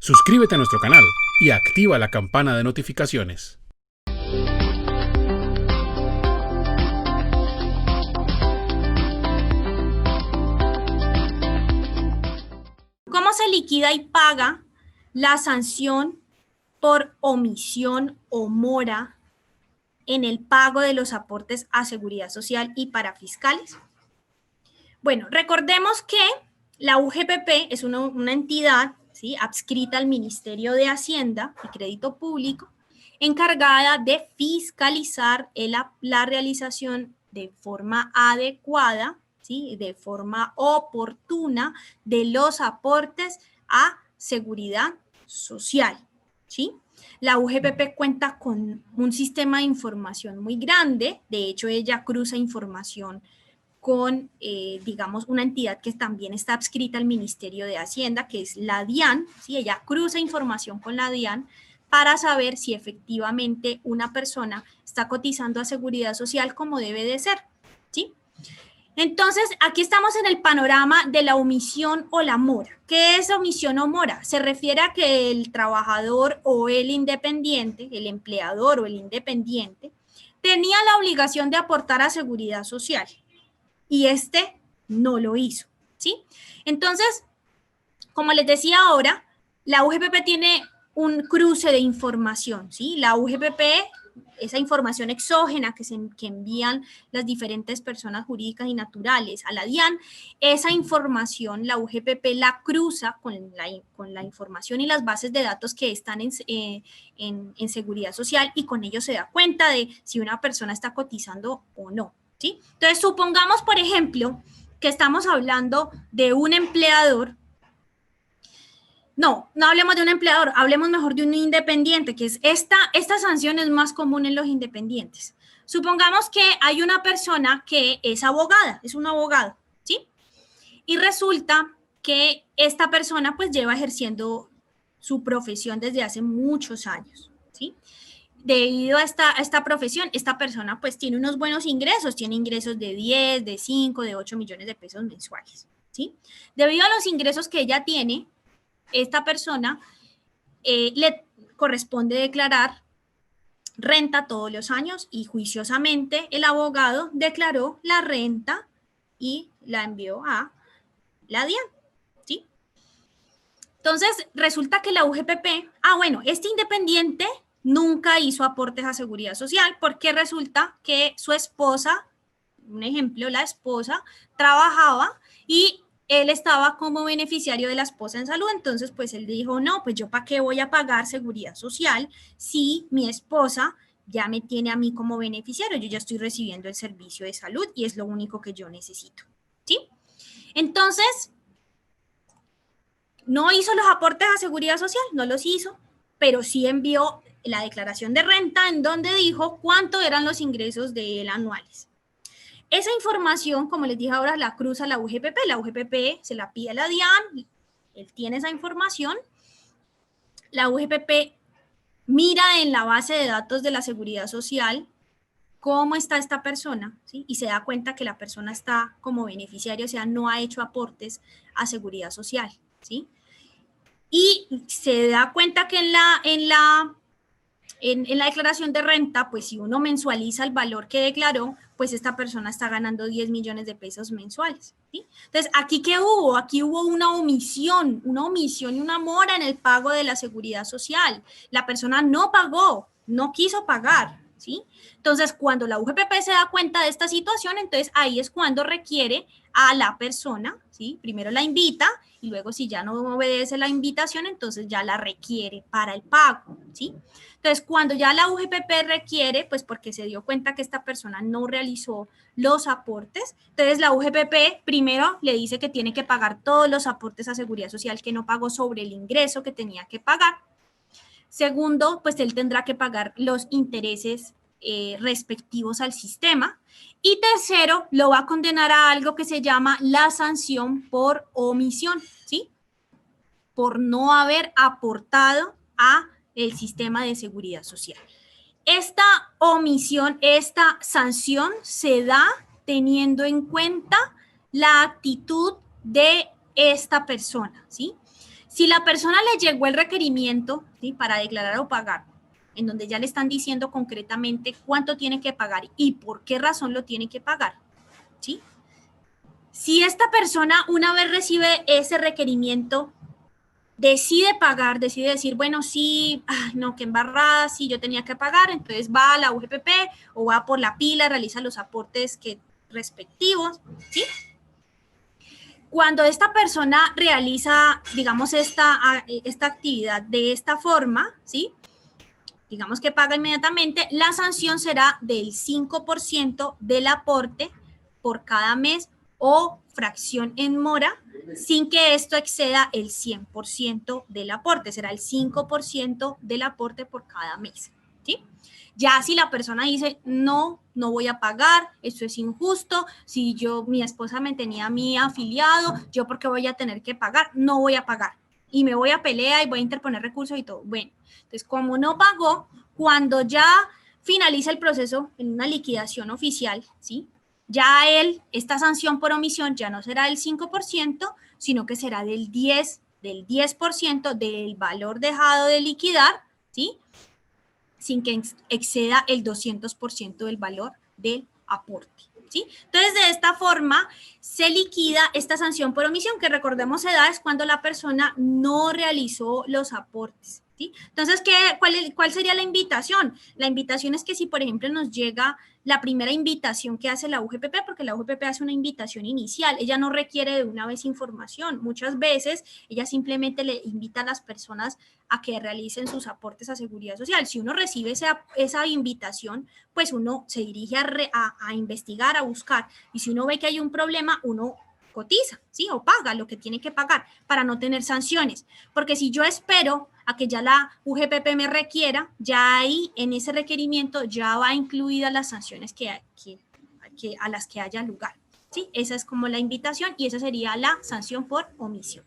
Suscríbete a nuestro canal y activa la campana de notificaciones. ¿Cómo se liquida y paga la sanción por omisión o mora en el pago de los aportes a seguridad social y para fiscales? Bueno, recordemos que la UGPP es una entidad, ¿sí?, adscrita al Ministerio de Hacienda y Crédito Público, encargada de fiscalizar la realización de forma adecuada, ¿sí?, de forma oportuna de los aportes a seguridad social, ¿sí? La UGPP cuenta con un sistema de información muy grande, de hecho ella cruza información con, digamos, una entidad que también está adscrita al Ministerio de Hacienda, que es la DIAN, ¿sí? Ella cruza información con la DIAN para saber si efectivamente una persona está cotizando a seguridad social como debe de ser, ¿sí? Entonces, aquí estamos en el panorama de la omisión o la mora. ¿Qué es omisión o mora? Se refiere a que el trabajador o el independiente, el empleador o el independiente, tenía la obligación de aportar a seguridad social y este no lo hizo, ¿sí? Entonces, como les decía ahora, la UGPP tiene un cruce de información, ¿sí? La UGPP, esa información exógena que envían las diferentes personas jurídicas y naturales a la DIAN, esa información la UGPP la cruza con la información y las bases de datos que están en seguridad social y con ello se da cuenta de si una persona está cotizando o no, ¿sí? Entonces, supongamos, por ejemplo, que estamos hablando de un empleador. No hablemos de un empleador, hablemos mejor de un independiente, que es esta sanción es más común en los independientes. Supongamos que hay una persona que es abogada, es un abogado, ¿sí? Y resulta que esta persona pues lleva ejerciendo su profesión desde hace muchos años, ¿sí? Debido a esta profesión, esta persona pues tiene unos buenos ingresos, tiene ingresos de 10, de 5, de 8 millones de pesos mensuales, ¿sí? Debido a los ingresos que ella tiene, esta persona le corresponde declarar renta todos los años y juiciosamente el abogado declaró la renta y la envió a la DIAN, ¿sí? Entonces, resulta que la UGPP, este independiente nunca hizo aportes a seguridad social porque resulta que su esposa, un ejemplo, la esposa trabajaba y él estaba como beneficiario de la esposa en salud, entonces pues él dijo, no, pues yo para qué voy a pagar seguridad social si mi esposa ya me tiene a mí como beneficiario, yo ya estoy recibiendo el servicio de salud y es lo único que yo necesito, ¿sí? Entonces, no hizo los aportes a seguridad social, no los hizo, pero sí envió la declaración de renta en donde dijo cuánto eran los ingresos de él anuales. Esa información, como les dije ahora, la cruza la UGPP se la pide a la DIAN, él tiene esa información, la UGPP mira en la base de datos de la seguridad social cómo está esta persona, ¿sí? Y se da cuenta que la persona está como beneficiario, o sea, no ha hecho aportes a seguridad social, ¿sí? Y se da cuenta que en la declaración de renta, pues si uno mensualiza el valor que declaró, pues esta persona está ganando 10 millones de pesos mensuales, ¿sí? Entonces, ¿aquí qué hubo? Aquí hubo una omisión y una mora en el pago de la seguridad social. La persona no pagó, no quiso pagar, ¿sí? Entonces, cuando la UGPP se da cuenta de esta situación, entonces ahí es cuando requiere a la persona, ¿sí? Primero la invita y luego si ya no obedece la invitación, entonces ya la requiere para el pago, ¿sí? Entonces, cuando ya la UGPP requiere, pues porque se dio cuenta que esta persona no realizó los aportes, entonces la UGPP primero le dice que tiene que pagar todos los aportes a seguridad social que no pagó sobre el ingreso que tenía que pagar. Segundo, pues él tendrá que pagar los intereses respectivos al sistema. Y tercero, lo va a condenar a algo que se llama la sanción por omisión, ¿sí? Por no haber aportado a el sistema de seguridad social. Esta omisión, esta sanción se da teniendo en cuenta la actitud de esta persona, ¿sí? Si la persona le llegó el requerimiento, ¿sí?, para declarar o pagar, en donde ya le están diciendo concretamente cuánto tiene que pagar y por qué razón lo tiene que pagar, ¿sí? Si esta persona, una vez recibe ese requerimiento, decide pagar, decide decir, bueno, sí, no, qué embarrada, sí, yo tenía que pagar, entonces va a la UGPP o va por la pila, realiza los aportes respectivos, ¿sí? Cuando esta persona realiza, digamos, esta actividad de esta forma, ¿sí?, digamos que paga inmediatamente, la sanción será del 5% del aporte por cada mes o fracción en mora, sin que esto exceda el 100% del aporte. Será el 5% del aporte por cada mes, ¿sí? Ya si la persona dice, no voy a pagar, esto es injusto, si mi esposa me tenía a mí afiliado, yo porque voy a tener que pagar, no voy a pagar. Y me voy a pelear y voy a interponer recursos y todo. Bueno, entonces como no pagó, cuando ya finaliza el proceso en una liquidación oficial, ¿sí?, ya esta sanción por omisión ya no será del 5%, sino que será del 10% del valor dejado de liquidar, ¿sí?, sin que exceda el 200% del valor del aporte, ¿sí? Entonces, de esta forma se liquida esta sanción por omisión, que recordemos se da es cuando la persona no realizó los aportes, ¿sí? Entonces, ¿cuál sería la invitación? La invitación es que si, por ejemplo, nos llega la primera invitación que hace la UGPP, porque la UGPP hace una invitación inicial, ella no requiere de una vez información, muchas veces ella simplemente le invita a las personas a que realicen sus aportes a Seguridad Social. Si uno recibe esa invitación, pues uno se dirige a investigar, a buscar, y si uno ve que hay un problema, uno cotiza, ¿sí?, o paga lo que tiene que pagar para no tener sanciones, porque si yo espero a que ya la UGPP me requiera, ya ahí en ese requerimiento ya va incluida las sanciones a las que haya lugar, ¿sí? Esa es como la invitación y esa sería la sanción por omisión.